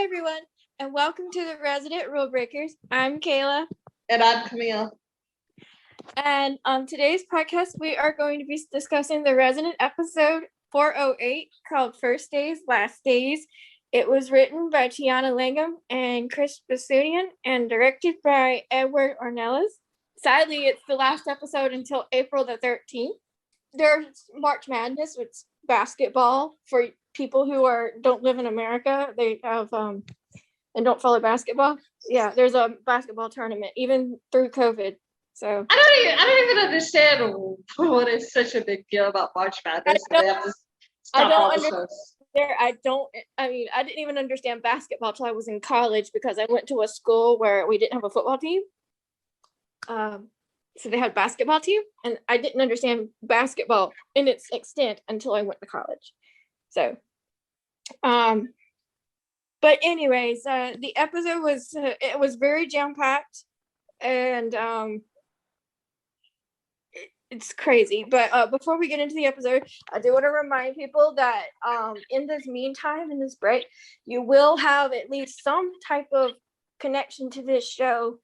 Hi, everyone, and welcome to the Resident Rule Breakers. I'm Kayla. And I'm Camille. And on today's podcast, we are going to be discussing the Resident episode 408 called First Days, Last Days. It was written by Tianna Langham and Chris Bessounian and directed by Edward Ornelas. Sadly, it's the last episode until April the 13th. There's March Madness, which is basketball for people who don't live in America. They have and don't follow basketball. Yeah, there's a basketball tournament even through COVID. So I don't even understand what is such a big deal about March Madness. They have to stop all the shows. I didn't even understand basketball till I was in college because I went to a school where we didn't have a football team. So they had a basketball team, and I didn't understand basketball in its extent until I went to college. So, but anyways, the episode was very jam-packed, and it's crazy. But before we get into the episode, I do want to remind people that in this meantime, in this break, you will have at least some type of connection to this show.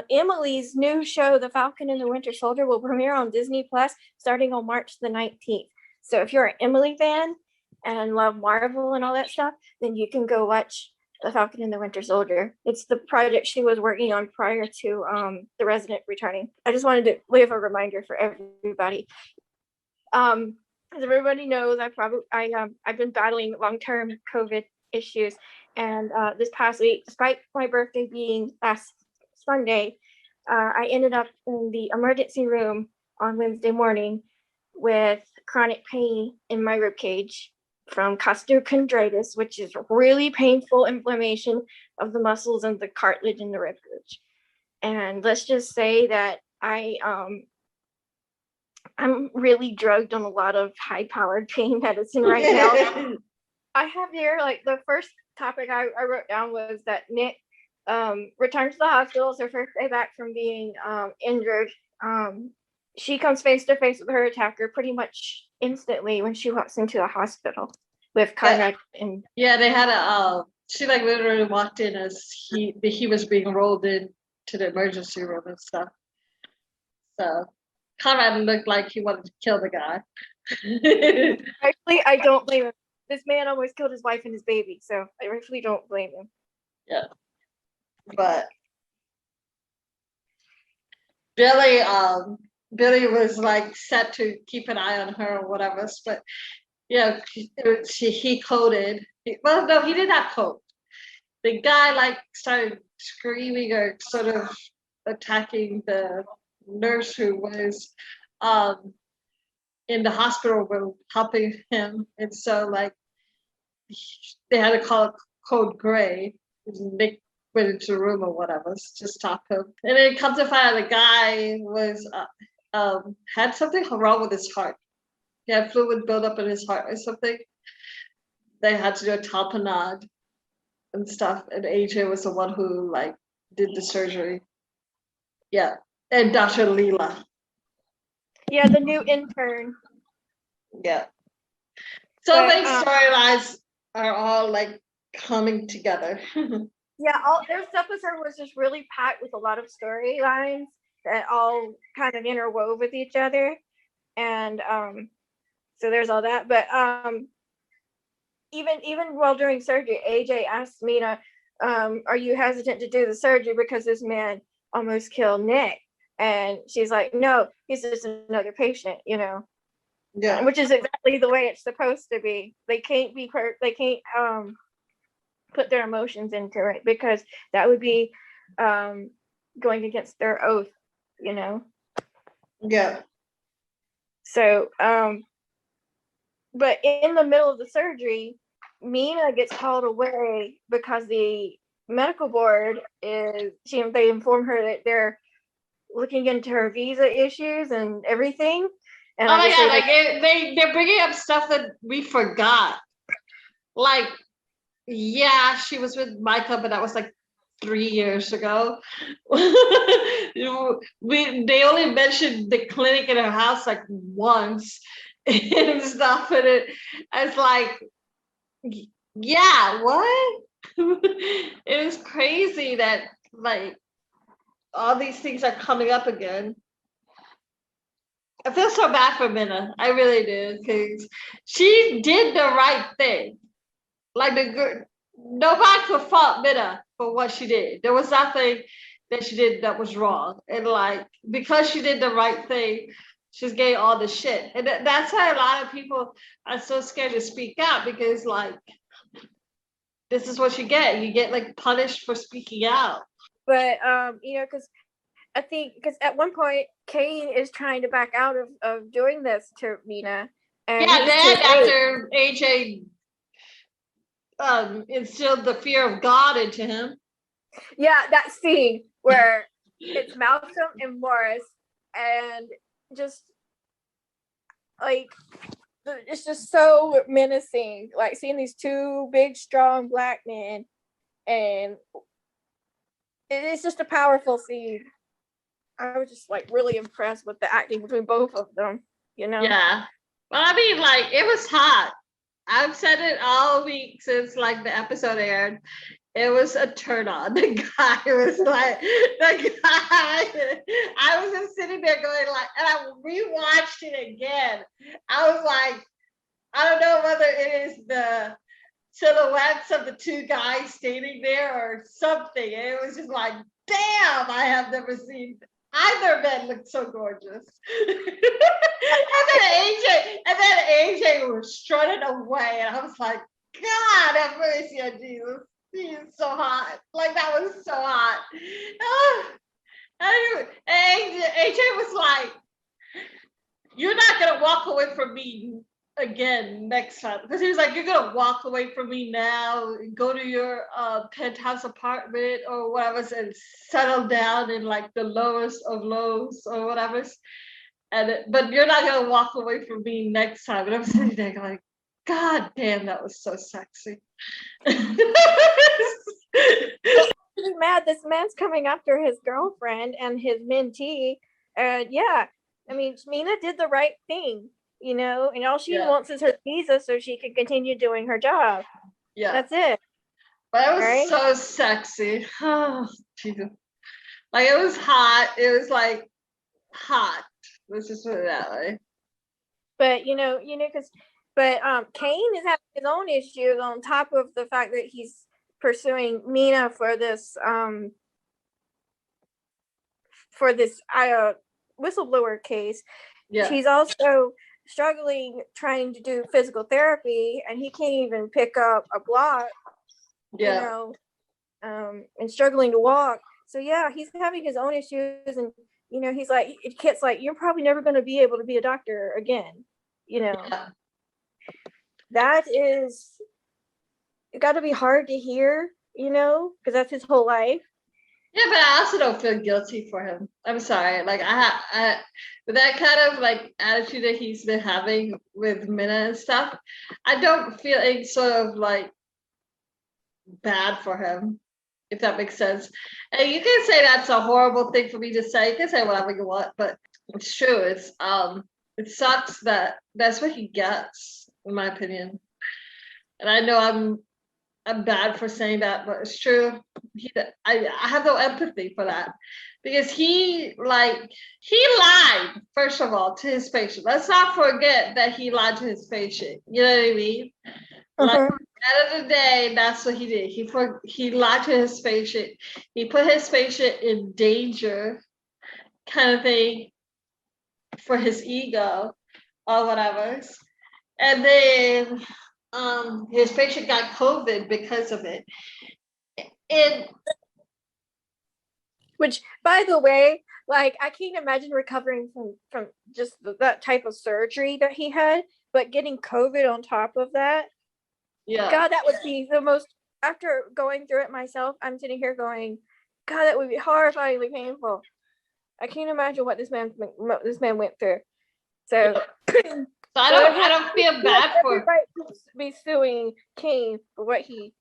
Emily's new show, The Falcon and the Winter Soldier, will premiere on Disney Plus starting on March the 19th. So if you're an Emily fan and love Marvel and all that stuff, then you can go watch The Falcon and the Winter Soldier. It's the project she was working on prior to The Resident returning. I just wanted to leave a reminder for everybody. As everybody knows, I've been battling long-term COVID issues, and this past week, despite my birthday being last Sunday, I ended up in the emergency room on Wednesday morning with chronic pain in my rib cage from costochondritis, which is really painful inflammation of the muscles and the cartilage in the rib cage. And let's just say that I'm really drugged on a lot of high-powered pain medicine right now. I have here, like, the first topic I wrote down was that Nick returned to the hospital. It's her first day back from being injured. She comes face to face with her attacker pretty much instantly when she walks into the hospital with Conrad. They had she like literally walked in as he was being rolled in to the emergency room and stuff. So Conrad looked like he wanted to kill the guy. Actually, I don't blame him. This man almost killed his wife and his baby, so I really don't blame him. Yeah. But Billie was like set to keep an eye on her or whatever. But yeah, he coded. Well, no, he did not code. The guy like started screaming or sort of attacking the nurse who was in the hospital room helping him, and so like they had to call it Code Gray. Nick went into the room or whatever, just stop him. And then it comes to find out the guy was had something wrong with his heart. He had fluid buildup in his heart or something. They had to do a tamponade and stuff, and AJ was the one who like did the surgery. Yeah, and Dr. Leela. Yeah, the new intern. Yeah. So many storylines are all like coming together. Yeah, this episode was just really packed with a lot of storylines that all kind of interwove with each other, and so there's all that. But even while during surgery, AJ asked Mina, "Are you hesitant to do the surgery because this man almost killed Nick?" And she's like, "No, he's just another patient, you know." Yeah, which is exactly the way it's supposed to be. They can't put their emotions into it because that would be going against their oath, you know. Yeah. So but in the middle of the surgery, Mina gets called away because the medical board they inform her that they're looking into her visa issues and everything. And oh my god, like they're bringing up stuff that we forgot. Like, yeah, she was with Micah, but that was like 3 years ago. They only mentioned the clinic in her house like once and stuff, and it's like, yeah, what? It is crazy that like all these things are coming up again. I feel so bad for Mina. I really do, because she did the right thing. Like nobody could fault Mina for what she did. There was nothing that she did that was wrong, and like because she did the right thing, she's getting all the shit, and that's why a lot of people are so scared to speak out, because like this is what you get. You get like punished for speaking out. But because I think because at one point Cain is trying to back out of doing this to Mina, and Yeah, then after AJ instilled the fear of God into him. Yeah, that scene where it's Malcolm and Morris, and just like it's just so menacing. Like seeing these two big, strong black men, and it's just a powerful scene. I was just like really impressed with the acting between both of them. Yeah. Well, I mean, like it was hot. I've said it all week since like the episode aired. It was a turn on. The guy was like, the guy, I was just sitting there going like, and I rewatched it again. I was like, I don't know whether it is the silhouettes of the two guys standing there or something. And it was just like, damn, I have never seen either man look so gorgeous. and then AJ was strutting away, and I was like, God have mercy on Jesus. He is so hot. Like that was so hot. And AJ was like, you're not gonna walk away from me again next time, because he was like, you're gonna walk away from me now, go to your penthouse apartment or whatever, and settle down in like the lowest of lows or whatever, but you're not gonna walk away from me next time. And I'm sitting there like, God damn, that was so sexy. Mad, this man's coming after his girlfriend and his mentee, and yeah, I mean, Mina did the right thing, and all she wants is her visa so she can continue doing her job. Yeah, that's it. But it was so sexy. Oh, Jesus. Like it was hot. It was like hot. Let's just put it that way. But Cain is having his own issues on top of the fact that he's pursuing Mina for this whistleblower case. Yeah. He's also struggling trying to do physical therapy, and he can't even pick up a block. Yeah. And struggling to walk. So yeah, he's having his own issues, and he's like, Kit's like, you're probably never going to be able to be a doctor again. Yeah. That is, it got to be hard to hear, because that's his whole life. Yeah, but I also don't feel guilty for him. I'm sorry. Like I with that kind of like attitude that he's been having with Mina and stuff, I don't feel any sort of like bad for him, if that makes sense. And you can say that's a horrible thing for me to say. You can say whatever you want, but it's true. It's it sucks that that's what he gets, in my opinion. And I know I'm bad for saying that, but it's true. I have no empathy for that, because he lied, first of all, to his patient. Let's not forget that he lied to his patient. You know what I mean? Like at the end of the day, that's what he did. He lied to his patient. He put his patient in danger, kind of thing, for his ego or whatever. And then his patient got COVID because of it. Which, by the way, like I can't imagine recovering from just that type of surgery that he had, but getting COVID on top of that. Yeah. God, that would be the most, after going through it myself, I'm sitting here going, God, that would be horrifyingly painful. I can't imagine what this man went through. So, so I don't feel bad for be suing Cain for what he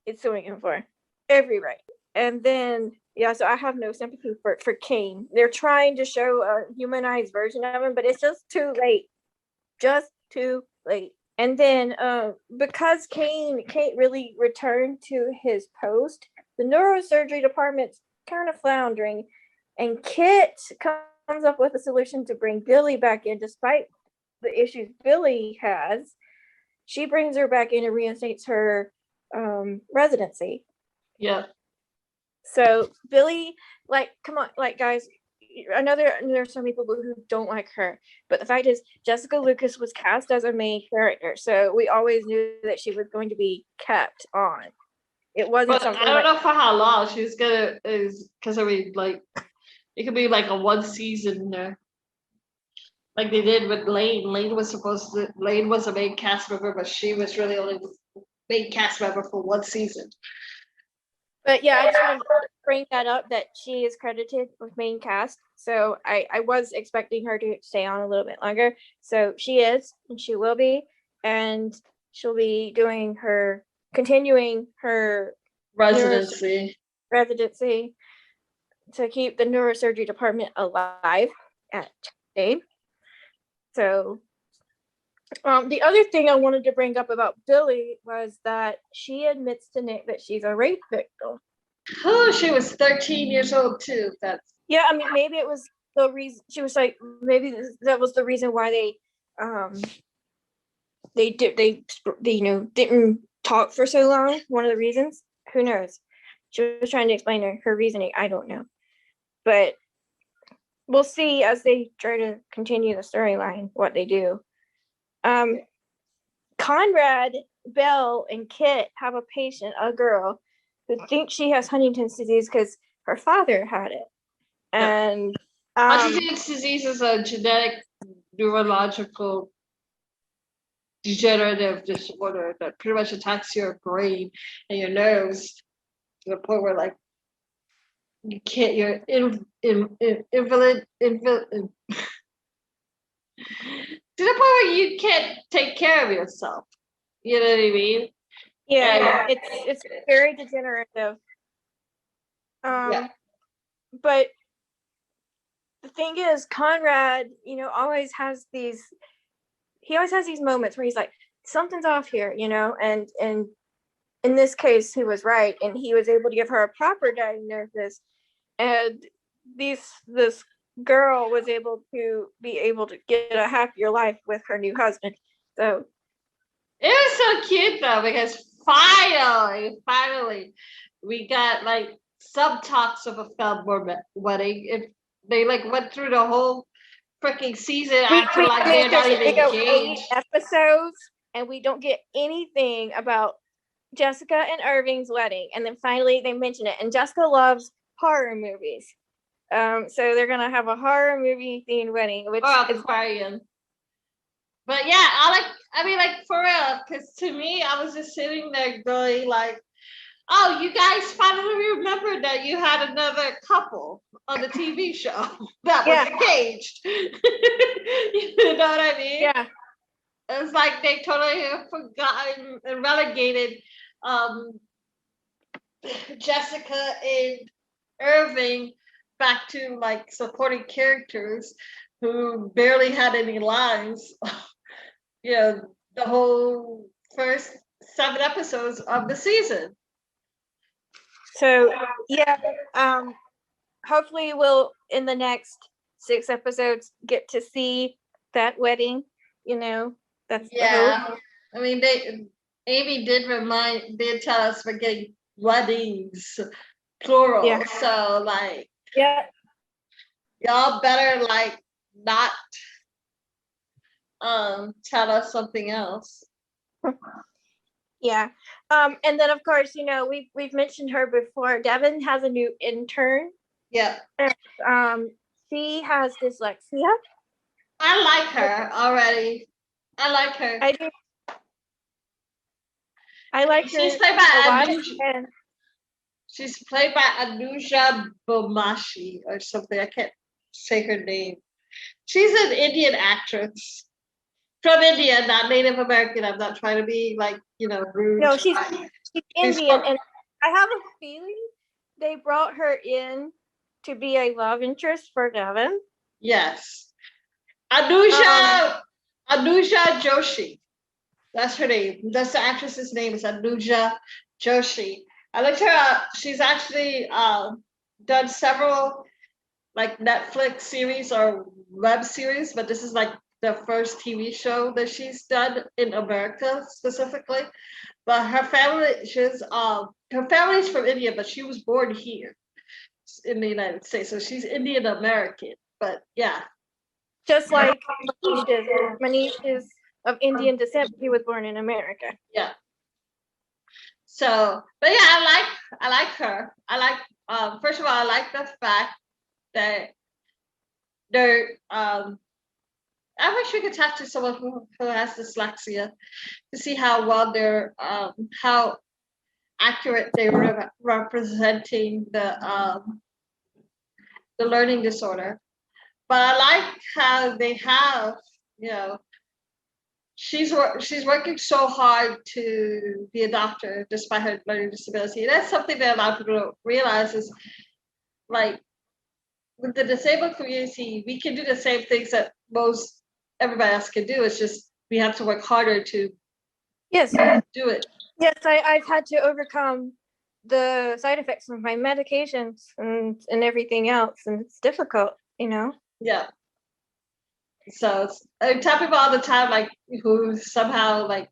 is suing him for. Every right. And then so I have no sympathy for Cain. They're trying to show a humanized version of him, but it's just too late. Just too late. And then because Cain can't really return to his post, the neurosurgery department's kind of floundering, and Kit comes up with a solution to bring Billie back in, despite the issues Billie has. She brings her back in and reinstates her residency. Yeah. So Billie, like, come on, like, guys, I know there's some people who don't like her, but the fact is Jessica Lucas was cast as a main character, so we always knew that she was going to be kept on. It wasn't But something I don't know for how long she's gonna is because I mean like it could be like a one season like they did with Lane. Lane was a main cast member, but she was really only main cast member for one season. But yeah, I just wanted to bring that up, that she is credited with main cast. So I was expecting her to stay on a little bit longer. So she is, and she will be, and she'll be continuing her Residency to keep the neurosurgery department alive at Chastain. So the other thing I wanted to bring up about Billie was that she admits to Nick that she's a rape victim. Oh, she was 13 years old too. Yeah, I mean, maybe it was the reason. She was like, maybe that was the reason why they didn't talk for so long. One of the reasons. Who knows? She was trying to explain her reasoning. I don't know, but we'll see as they try to continue the storyline what they do. Conrad, Bell, and Kit have a patient, a girl, who thinks she has Huntington's disease because her father had it. And Huntington's disease is a genetic neurological degenerative disorder that pretty much attacks your brain and your nerves to the point where like you can't, you're invalid to the point where you can't take care of yourself. You know what I mean? Yeah, it's very degenerative. Yeah. But the thing is, Conrad, always has these moments where he's like, something's off here, and in this case, he was right, and he was able to give her a proper diagnosis, and this girl was able to get a happier life with her new husband. So it was so cute though, because finally, we got like some talks of a Feldmore wedding. If they like went through the whole freaking season after like they're not even engaged. 8 episodes, and we don't get anything about Jessica and Irving's wedding, and then finally they mention it. And Jessica loves horror movies, so they're gonna have a horror movie themed wedding, which is Aquarian. But yeah, I mean, for real, because to me, I was just sitting there going like, oh, you guys finally remembered that you had another couple on the TV show that was engaged. You know what I mean? Yeah. It was like they totally have forgotten and relegated Jessica and Irving back to like supporting characters who barely had any lines. The whole first 7 episodes of the season. So hopefully we'll in the next 6 episodes get to see that wedding. That's the hope. I mean, Amy did tell us we're getting weddings plural. Yeah. So like, y'all better like not tell us something else. Yeah. And then of course, we've mentioned her before. Devin has a new intern. Yeah. She has dyslexia. I like her already. I like her. I do. I like she's her. Played by Anuja. She's played by Anuja Bomashi or something. I can't say her name. She's an Indian actress. From India, not Native American. I'm not trying to be like, rude. No, she's Indian, and I have a feeling they brought her in to be a love interest for Devin. Yes. Anuja Joshi. That's her name. That's the actress's name is Anuja Joshi. I looked her up. She's actually done several like Netflix series or web series, but this is like the first TV show that she's done in America specifically. But her family's from India, but she was born here in the United States, so she's Indian American. But yeah, Just like Manish is. Manish is of Indian descent, but he was born in America. yeah. So, but yeah, I like her. I like first of all, I like the fact that they're I wish we could talk to someone who has dyslexia to see how well they're how accurate they're representing the learning disorder. But I like how they have, you know, she's working so hard to be a doctor despite her learning disability. And that's something that a lot of people don't realize is like with the disabled community, we can do the same things that most everybody else can do. It's just we have to work harder to Yes. do it. Yes, I've had to overcome the side effects of my medications and everything else, and it's difficult, you know. Yeah. So I tell people all the time, like who somehow like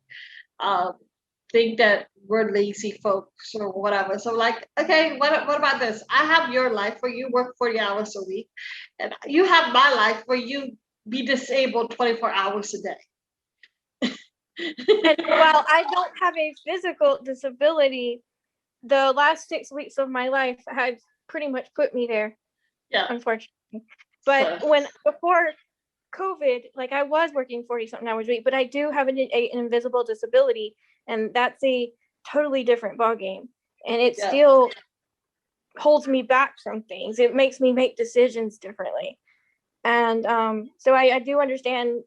think that we're lazy folks or whatever. So like, okay, what about this? I have your life where you work 40 hours a week, and you have my life where you be disabled 24 hours a day. And while I don't have a physical disability, the last 6 weeks of my life had pretty much put me there. Yeah. Unfortunately. But before COVID, like I was working 40 something hours a week, but I do have an invisible disability, and that's a totally different ballgame. And it still holds me back from things. It makes me make decisions differently. And so I do understand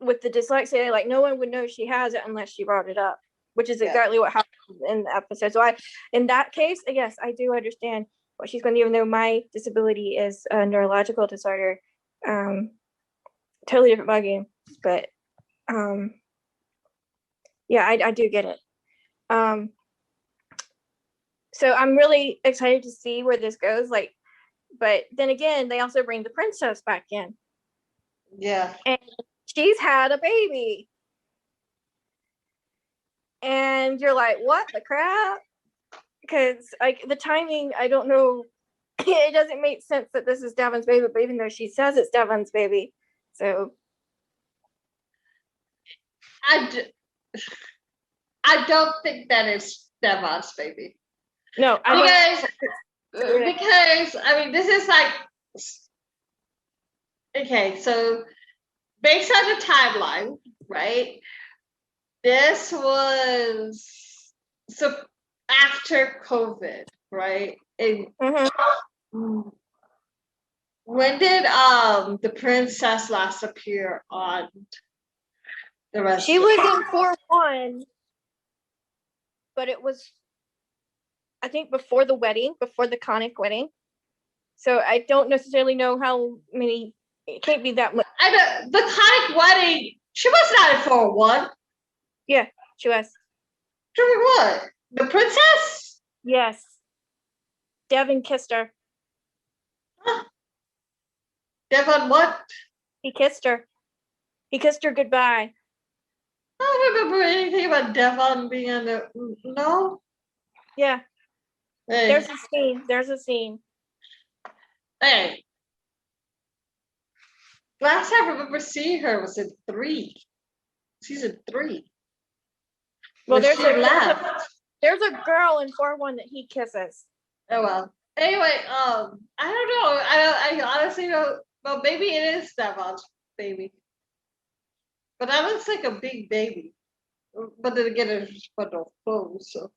with the dyslexia, like no one would know she has it unless she brought it up, which is exactly what happened in the episode. So in that case, yes, I do understand what she's going to, even though my disability is a neurological disorder, totally different ballgame. But yeah, I do get it. So I'm really excited to see where this goes. Like, but then again, they also bring the princess back in. Yeah. And she's had a baby. And you're like, what the crap? Because like the timing, I don't know. It doesn't make sense that this is Devon's baby, but even though she says it's Devon's baby, so I don't think that is Devon's baby. No, because I mean this is like okay, so based on the timeline, right? This was so after COVID, right? And when did the princess last appear on the rest? She was in 4-1, but it was, I think, before the wedding, before the conic wedding. So I don't necessarily know how many. It can't be that much. The conic wedding. She was not in 4-1. Yeah, she was. Doing what? The princess? Yes. Devon kissed her. Huh. Devon what? He kissed her. He kissed her goodbye. I don't remember anything about Devon being on the. No? Yeah. Hey. There's a scene. Hey. Last time I remember seeing her was in 3. Season 3. Well, there's a girl in 4-1 that he kisses. Oh well. Anyway, I don't know. I honestly don't. Well, maybe it is Devon's baby, but that looks like a big baby. But then again, it's put of clothes, so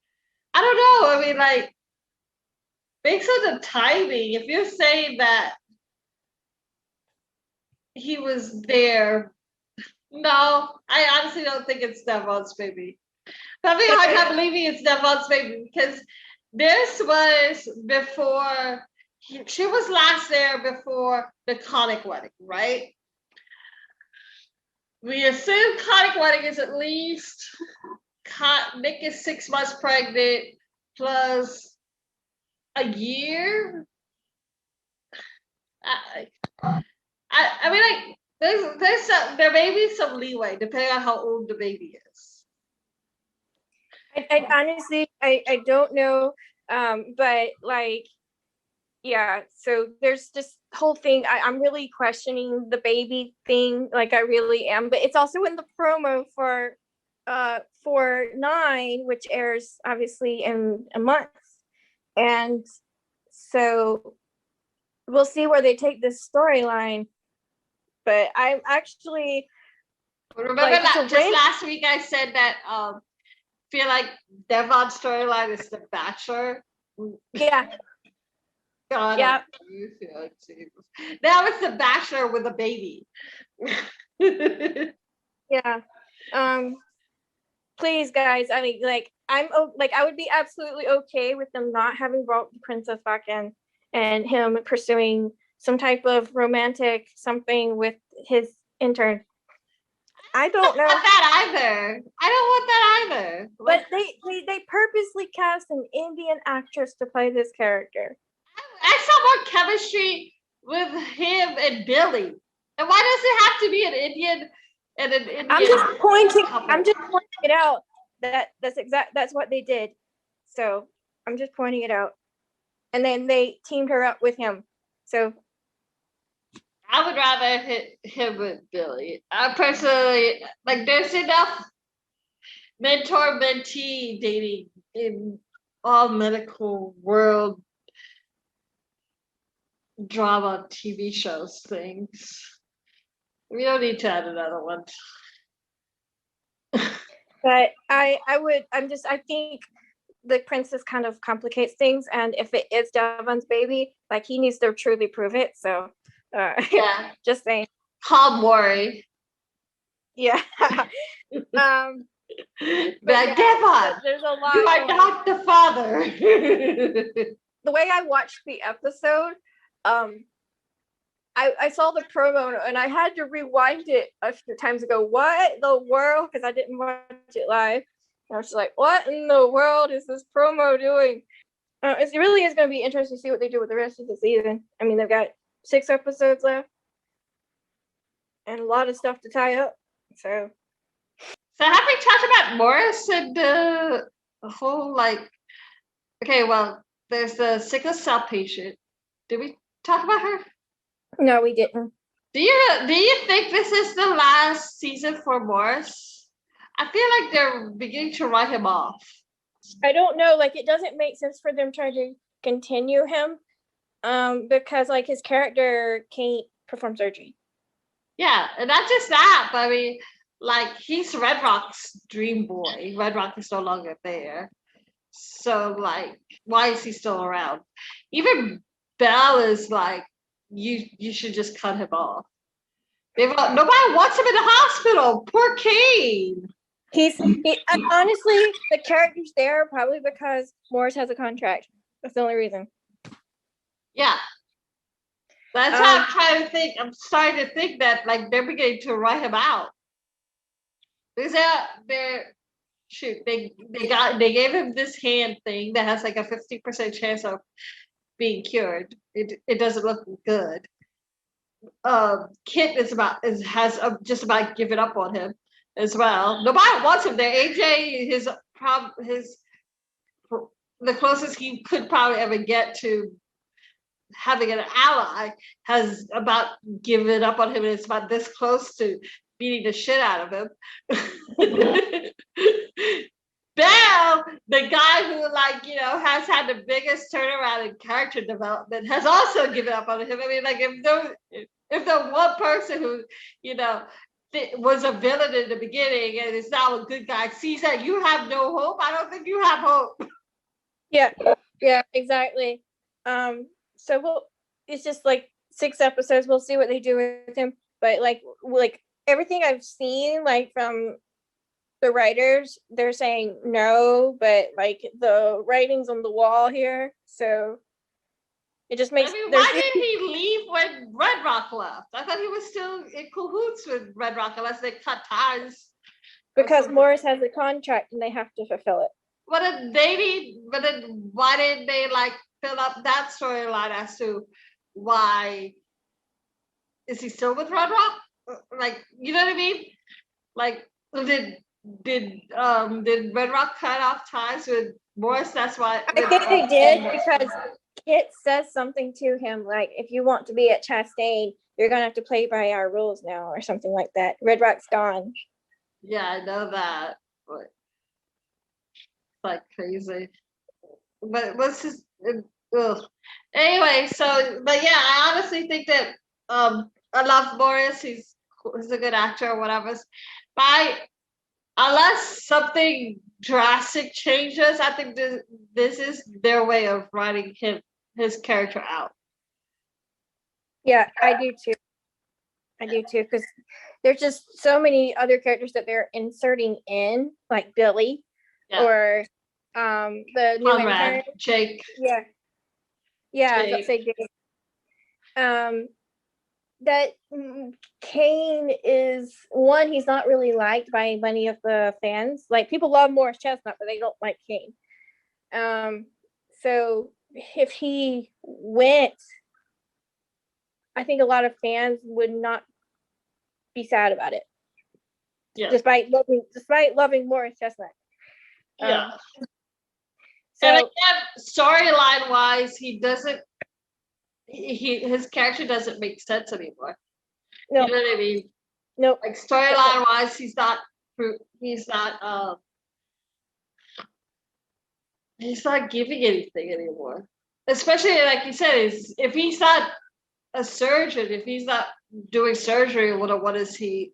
I don't know. I mean, like, based on the timing, if you're saying that he was there, no, I honestly don't think it's Devon's baby. I'm having a hard time believing it's Devon's baby because this was before she was last there before the conic wedding, right? We assume Connick Wedding is at least Nick is 6 months pregnant plus a year. I mean, like there may be some leeway depending on how old the baby is. I honestly, I don't know, but like, yeah. So there's this whole thing. I'm really questioning the baby thing, like I really am. But it's also in the promo for 9, which airs obviously in a month, and so we'll see where they take this storyline. But I'm actually Remember like, that just last week I said that feel like Devon's storyline is the Bachelor. Yeah. God, yeah. Now it's the Bachelor with a baby. Yeah. Please, guys. I mean, like, I would be absolutely okay with them not having brought the princess back in and him pursuing some type of romantic something with his intern. I don't know. I don't want that either. I don't want that either. But they purposely cast an Indian actress to play this character. I saw more chemistry with him and Billie. And why does it have to be an Indian and an Indian? I'm just pointing it out. That's what they did. So I'm just pointing it out. And then they teamed her up with him. So I would rather hit him with Billie. I personally, like, there's enough mentor-mentee dating in all medical world drama TV shows things. We don't need to add another one. But I think the princess kind of complicates things, and if it is Devon's baby, like, he needs to truly prove it. So yeah, just saying. Calm worry. Yeah. But yeah, Devon, there's a lot. You are not the father. The way I watched the episode, I saw the promo and I had to rewind it a few times ago. What the world? Because I didn't watch it live. And I was just like, what in the world is this promo doing? It really is going to be interesting to see what they do with the rest of the season. I mean, they've got 6 episodes left and a lot of stuff to tie up. So have we talked about Morris and the whole, like, okay, well, there's the sickle cell patient. Did we talk about her? No, we didn't. Do you think this is the last season for Morris? I feel like they're beginning to write him off. I don't know. Like, it doesn't make sense for them trying to continue him, because, like, his character can't perform surgery. Yeah, and not just that, but I mean, like, he's Red Rock's dream boy. Red Rock is no longer there. So, like, why is he still around? Even Bell is like, you should just cut him off. Nobody wants him in the hospital. Poor Cain. And honestly, the character's there probably because Morris has a contract. That's the only reason. Yeah. That's how I'm trying to think. I'm starting to think that, like, they're beginning to write him out. Because they gave him this hand thing that has like a 50% chance of being cured. It doesn't look good. Kit has just about given up on him as well. Nobody wants him there. AJ, the closest he could probably ever get to having an ally, has about given up on him, and it's about this close to beating the shit out of him. Bell, the guy who, like, has had the biggest turnaround in character development, has also given up on him. I mean, like, if the one person who, was a villain in the beginning and is now a good guy sees that you have no hope, I don't think you have hope. Yeah, exactly. So it's just like 6 episodes. We'll see what they do with him. But like everything I've seen, like, from the writers, they're saying no, but like the writing's on the wall here. So It just I makes mean, there's why did he leave when Red Rock left? I thought he was still in cahoots with Red Rock unless they cut ties. because Morris has a contract and they have to fulfill it. But then why didn't they like fill up that storyline as to why is he still with Red Rock? Like, you know what I mean? Like, did Red Rock cut off ties with Morris? That's why I think they did because Kit says something to him like, if you want to be at Chastain, you're gonna have to play by our rules now, or something like that. Red Rock's gone. Yeah, I know that. But it's like crazy. But what's his ugh. Anyway, so but yeah, I honestly think that I love Morris. He's a good actor or whatever. But unless something drastic changes, I think this is their way of writing his character out. Yeah, I do too. Because there's just so many other characters that they're inserting in, like Billie, or the new Conrad, intern. Jake. Yeah. I was about to say Jake. That Cain is one, he's not really liked by many of the fans. Like, people love Morris Chestnut, but they don't like Cain. So if he went, I think a lot of fans would not be sad about it. Yeah. Despite loving Morris Chestnut. Yeah. So, and again, storyline wise, his character doesn't make sense anymore. No. You know what I mean? No. Like, storyline wise, he's not giving anything anymore. Especially like you said, if he's not a surgeon, if he's not doing surgery, what is he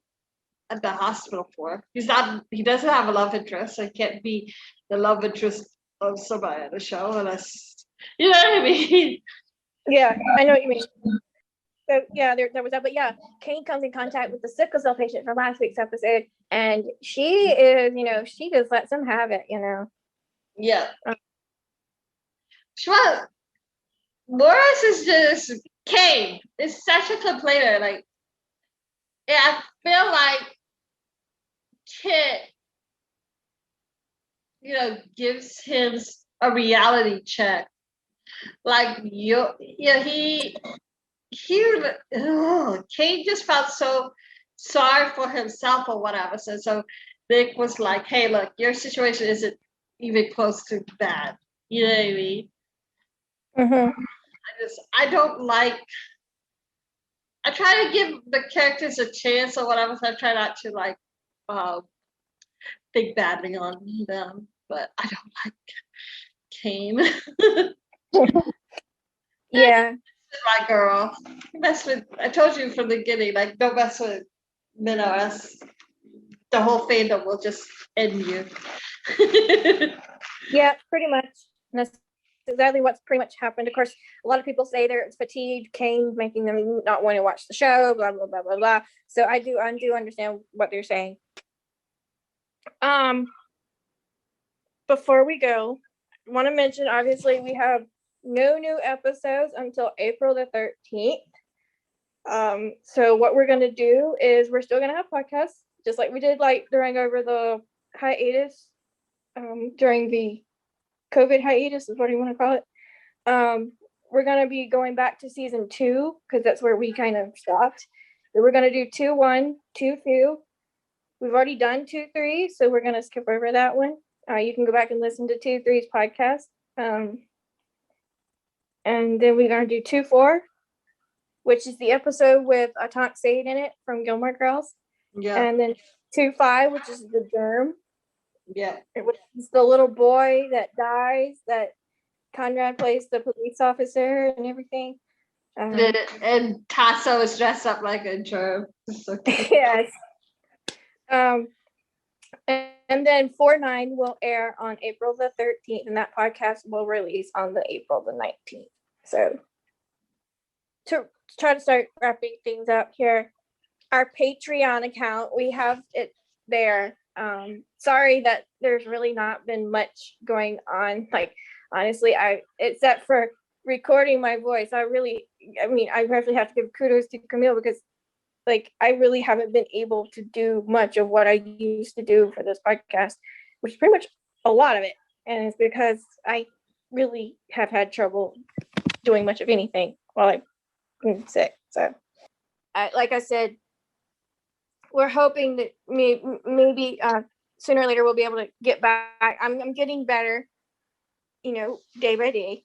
at the hospital for? He doesn't have a love interest. So he can't be the love interest of somebody at the show unless, you know what I mean? Yeah, I know what you mean. So yeah, there was that. But yeah, Cain comes in contact with the sickle cell patient from last week's episode, and she is, she just lets him have it, Yeah. Well, Morris is just Cain is such a complainer. Like, yeah, I feel like Kit, gives him a reality check. Like, Cain just felt so sorry for himself or whatever. So Nick was like, hey, look, your situation isn't even close to bad. You know what I mean? Mm-hmm. I try to give the characters a chance or whatever, so I try not to think badly on them, but I don't like Cain. Yeah. My girl. I told you from the beginning, like, don't mess with Mina, or else the whole fandom will just end you. Yeah, pretty much. And that's exactly what's pretty much happened. Of course, a lot of people say they're fatigued, Cain making them not want to watch the show, blah blah blah blah blah. So I do understand what they're saying. Before we go, I want to mention, obviously, we have no new episodes until April the 13th. So what we're going to do is we're still going to have podcasts, just like we did during the hiatus, during the COVID hiatus is what you want to call it. We're going to be going back to season 2 because that's where we kind of stopped. So we're going to do 2-1, 2-2. We've already done 2-3, so we're going to skip over that one. You can go back and listen to 2-3's podcast. And then we're going to do 2-4, which is the episode with Aunt Sade in it from Gilmore Girls. Yeah. And then 2-5, which is the germ. Yeah. Which is the little boy that dies, that Conrad plays the police officer and everything. And Tasso is dressed up like a germ. So yes. And then 4-9 will air on April the 13th, and that podcast will release on the April the 19th. So to try to start wrapping things up here, our Patreon account, we have it there. Sorry that there's really not been much going on. Like, honestly, except for recording my voice. I mean, I really have to give kudos to Camille because like I really haven't been able to do much of what I used to do for this podcast, which is pretty much a lot of it. And it's because I really have had trouble doing much of anything while I've been sick. So, like I said, we're hoping that maybe sooner or later we'll be able to get back. I'm getting better, day by day,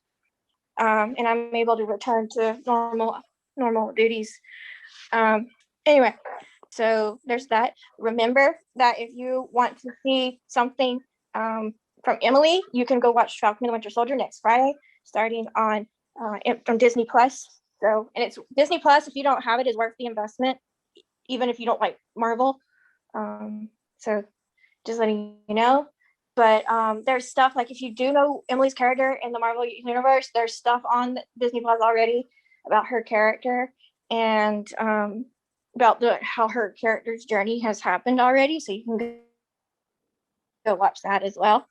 and I'm able to return to normal duties. Anyway, so there's that. Remember that if you want to see something from Emily, you can go watch Falcon and the Winter Soldier next Friday, starting on from Disney Plus. So, and it's Disney Plus. If you don't have it, is worth the investment, even if you don't like Marvel. So, just letting you know. But there's stuff like if you do know Emily's character in the Marvel universe, there's stuff on Disney Plus already about her character and about how her character's journey has happened already. So you can go watch that as well.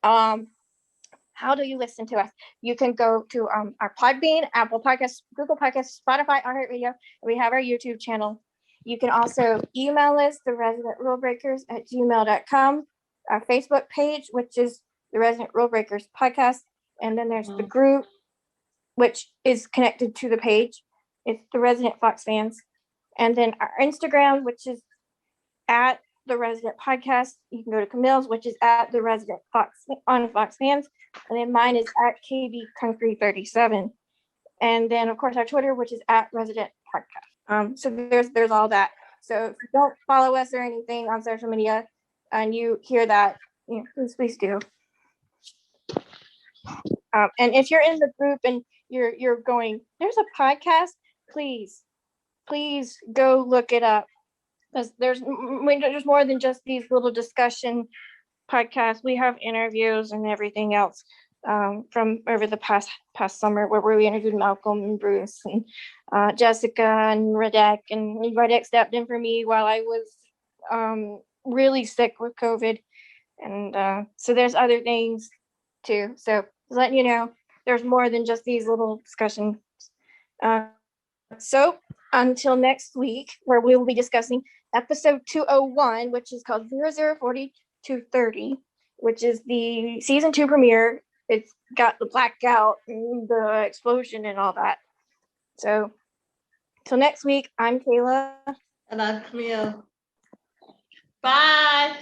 How do you listen to us? You can go to our Podbean, Apple Podcasts, Google Podcasts, Spotify, iHeartRadio. We have our YouTube channel. You can also email us, theresidentrulebreakers@gmail.com. Our Facebook page, which is the Resident Rule Breakers Podcast. And then there's the group, which is connected to the page. It's the Resident Fox Fans. And then our Instagram, which is at the Resident Podcast. You can go to Camille's, which is at the Resident Fox on Fox Fans. And then mine is at KB Country 37. And then of course our Twitter, which is at Resident Podcast. So there's all that. So if you don't follow us or anything on social media and you hear that, please do. And if you're in the group and you're going, there's a podcast, please go look it up. Because there's more than just these little discussion podcasts. We have interviews and everything else from over the past summer where we interviewed Malcolm and Bruce and Jessica and Radek. And Radek stepped in for me while I was really sick with COVID. And so there's other things too. So just letting you know, there's more than just these little discussions. So until next week, where we will be discussing episode 201, which is called 004230, which is the season 2 premiere. It's got the blackout and the explosion and all that. So till next week, I'm Kayla. And I'm Camille. Bye.